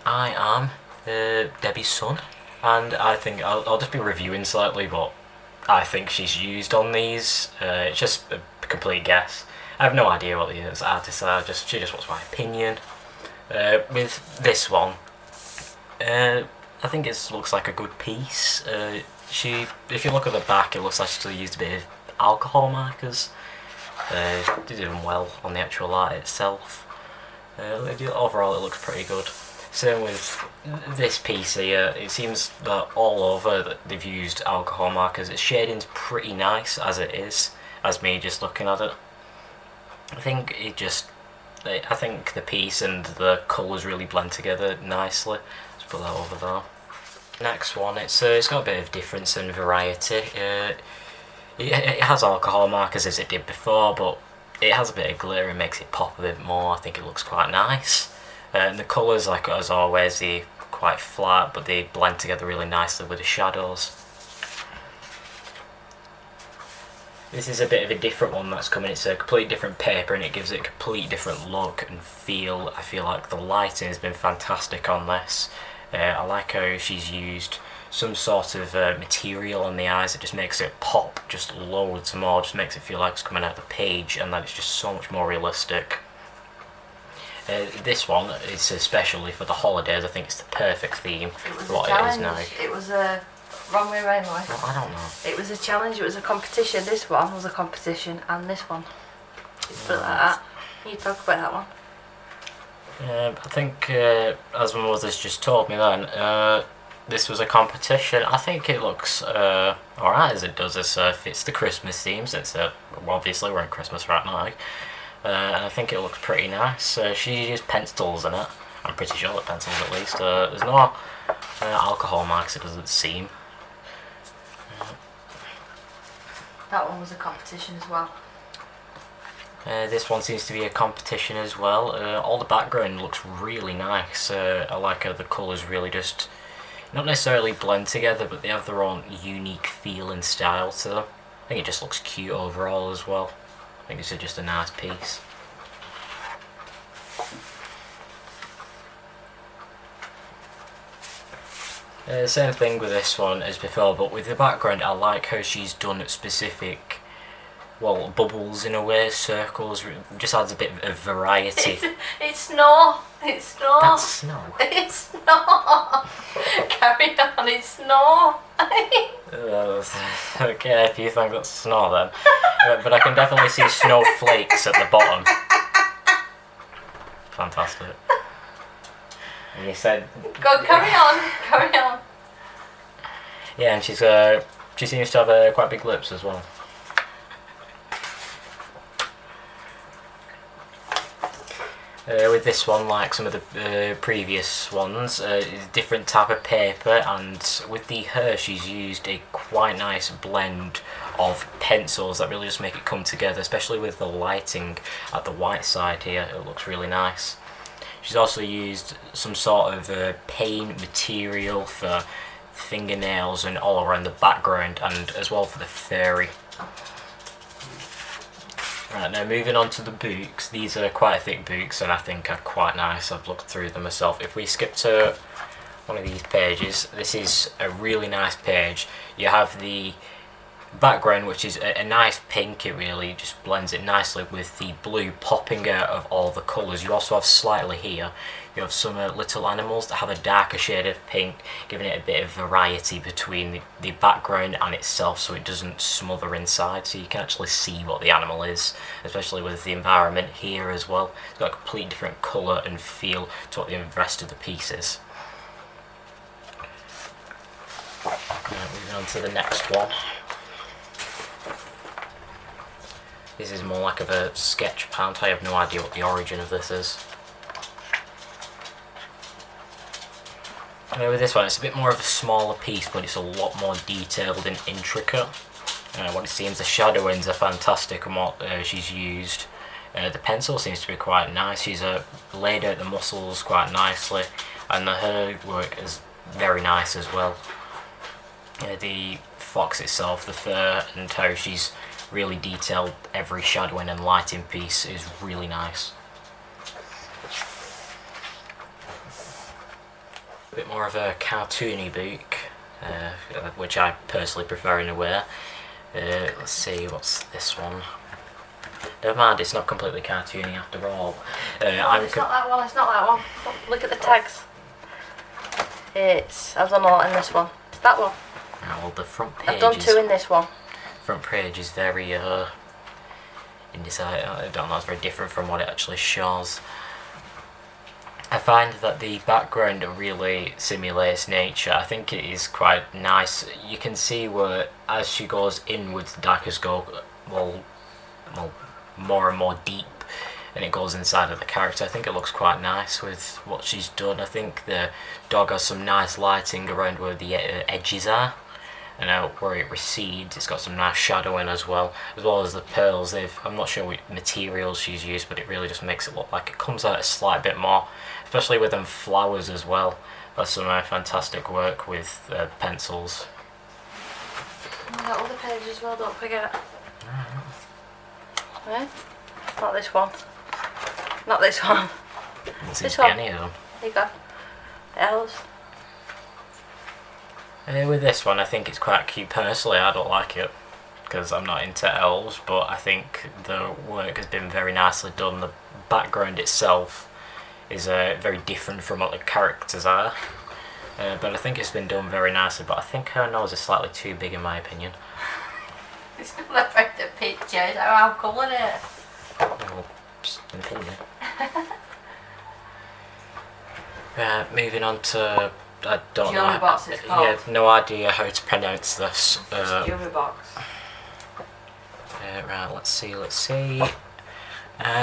I am Debbie's son, and I think I'll just be reviewing slightly, but I think she's used on these. It's just a complete guess. I have no idea what the artists are. She just wants my opinion. With this one, I think it looks like a good piece. If you look at the back, it looks like she used a bit of alcohol markers. Did them well on the actual art itself. Overall, it looks pretty good. Same with this piece here. It seems that all over that they've used alcohol markers. Its shading's pretty nice as it is, as me just looking at it. I think the piece and the colours really blend together nicely. Let's put that over there. Next one, it's got a bit of difference and variety. It has alcohol markers as it did before, but it has a bit of glitter and makes it pop a bit more. I think it looks quite nice. And the colours, like as always, they're quite flat, but they blend together really nicely with the shadows. This is a bit of a different one that's coming. It's a completely different paper and it gives it a completely different look and feel. I feel like the lighting has been fantastic on this. I like how she's used some sort of material on the eyes that just makes it pop just loads more, just makes it feel like it's coming out of the page, and that it's just so much more realistic. This one is especially for the holidays. I think it's the perfect theme for what it is now. It was a wrong way around, like. Well, I don't know. It was a challenge. It was a competition. This one was a competition, and this one. It's put like that. You talk about that one. I think, as my mother's just told me then, this was a competition. I think it looks alright as it does. This fits the Christmas theme, since obviously we're in Christmas right now. And I think it looks pretty nice. She used pencils in it. I'm pretty sure that pencils at least. There's no alcohol marks, it doesn't seem. That one was a competition as well. This one seems to be a competition as well. All the background looks really nice. I like how the colours really just not necessarily blend together, but they have their own unique feel and style to them. I think it just looks cute overall as well. I think it's just a nice piece. Same thing with this one as before, but with the background I like how she's done specific, well, bubbles in a way, circles, just adds a bit of variety. It's snow. It's snow. That's snow. It's snow. Carry on, it's snow. Okay, if you think that's snow then. But I can definitely see snowflakes at the bottom. Fantastic. And you said... Go, carry on, carry on. Yeah, and she seems to have quite big lips as well. With this one, like some of the previous ones, different type of paper, and with the hair she's used a quite nice blend of pencils that really just make it come together, especially with the lighting at the white side here. It looks really nice. She's also used some sort of paint material for fingernails and all around the background, and as well for the fairy. Right, now moving on to the books. These are quite thick books and I think are quite nice. I've looked through them myself. If we skip to one of these pages, this is a really nice page. You have the background, which is a nice pink. It really just blends it nicely with the blue popping out of all the colours. You also have slightly here, you have some little animals that have a darker shade of pink, giving it a bit of variety between the background and itself, so it doesn't smother inside, so you can actually see what the animal is, especially with the environment here as well. It's got a completely different colour and feel to what the rest of the piece is. Moving on to the next one. This is more like of a sketch pant. I have no idea what the origin of this is. With this one, it's a bit more of a smaller piece, but it's a lot more detailed and intricate. What it seems, the shadowings are fantastic and what she's used. The pencil seems to be quite nice. She's laid out the muscles quite nicely, and the hair work is very nice as well. The fox itself, the fur, and how she's really detailed every shadowing and lighting piece is really nice. a bit more of a cartoony book, which I personally prefer in a way. Let's see, what's this one? Never mind, it's not completely cartoony after all. It's not that one, it's not that one. Look at the tags. I've done a lot in this one. It's that one. Well, the front page I've done 2 in this one. Front page is very indecisive. I don't know, it's very different from what it actually shows. I find that the background really simulates nature. I think it is quite nice. You can see where as she goes inwards, the darkers go more and more deep, and it goes inside of the character. I think it looks quite nice with what she's done. I think the dog has some nice lighting around where the edges are, and out where it recedes it's got some nice shadowing as well as the pearls. I'm not sure what materials she's used, but it really just makes it look like it comes out a slight bit more, especially with them flowers as well. That's some fantastic work with pencils. And that other page as well, don't forget. Right? Not this one. Not this one. This one. Any of them. There you go. Elves. With this one, I think it's quite cute. Personally, I don't like it because I'm not into elves, but I think the work has been very nicely done. The background itself is very different from what the characters are, but I think it's been done very nicely. But I think her nose is slightly too big in my opinion. It's not about the pictures, how I'm colouring it. Well, just an opinion. Moving on to, I don't know. Box it's called. Yeah, no idea how to pronounce this. Jewelry box. Right, let's see.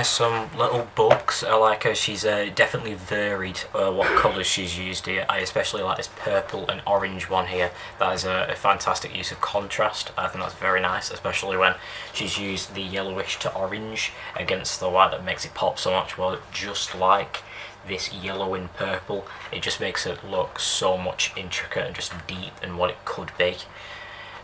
Some little books. I like how she's definitely varied what colours she's used here. I especially like this purple and orange one here. That is a fantastic use of contrast. I think that's very nice, especially when she's used the yellowish to orange against the white. That makes it pop so much. Well, just like this yellow and purple, it just makes it look so much intricate and just deep in what it could be.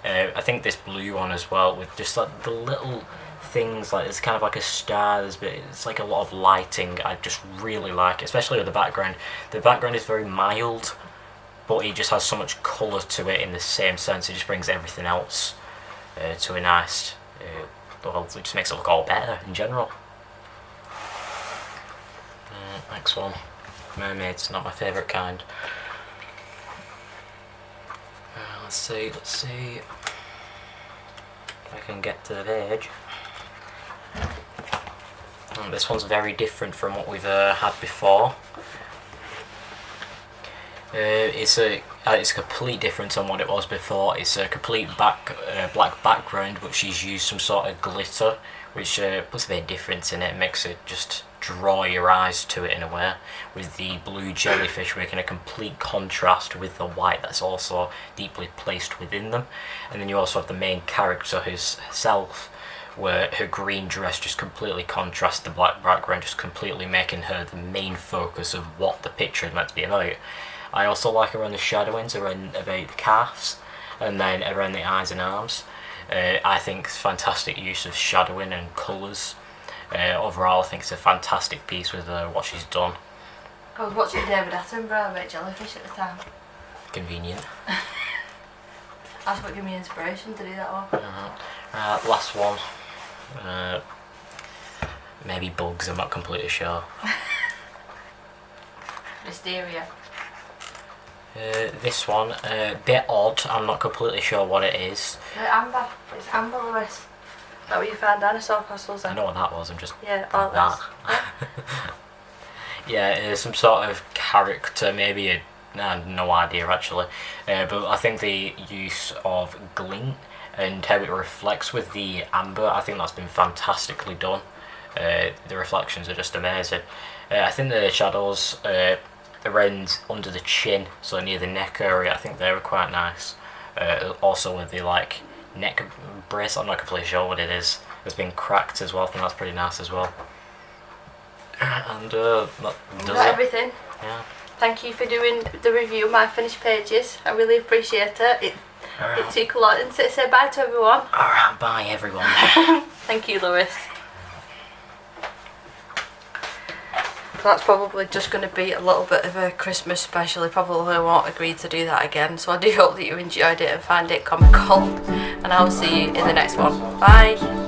I think this blue one as well, with just like the little things, like it's kind of like a star, but it's like a lot of lighting. I just really like it, especially with the background. The background is very mild, but it just has so much colour to it in the same sense. It just brings everything else to a nice, well, it just makes it look all better in general. Next one, Mermaid's not my favourite kind. Let's see if I can get to the page. This one's very different from what we've had before. It's a complete difference on what it was before. It's a complete black background, but she's used some sort of glitter, which puts a bit of difference in it, makes it just draw your eyes to it in a way, with the blue jellyfish making a complete contrast with the white that's also deeply placed within them. And then you also have the main character herself, where her green dress just completely contrasts the black background, just completely making her the main focus of what the picture is meant to be about. I also like around the shadowings, around about the calves, and then around the eyes and arms. I think it's fantastic use of shadowing and colours. Overall, I think it's a fantastic piece with what she's done. I was watching David Attenborough about jellyfish at the time. Convenient. That's what gave me inspiration to do that one. Last one. Maybe bugs, I'm not completely sure. Mysteria. This one, a bit odd, I'm not completely sure what it is. Amber. It's amber, Lewis. Is that where you found dinosaur fossils then? I know what that was, I'm just... Yeah, all that. Yeah, some sort of character, maybe no idea actually. But I think the use of glint and how it reflects with the amber, I think that's been fantastically done. The reflections are just amazing. I think the shadows around under the chin, so near the neck area, I think they were quite nice. Also with the like neck brace, I'm not completely sure what it is. It's been cracked as well. I think that's pretty nice as well. And that does Got everything. Yeah. Thank you for doing the review of my finished pages. I really appreciate it. It took a lot. And say bye to everyone. Alright, bye everyone. Thank you, Lewis. that's probably just going to be a little bit of a Christmas special. I probably won't agree to do that again. So I do hope that you enjoyed it and find it comical. And I will see you in the next one. Bye!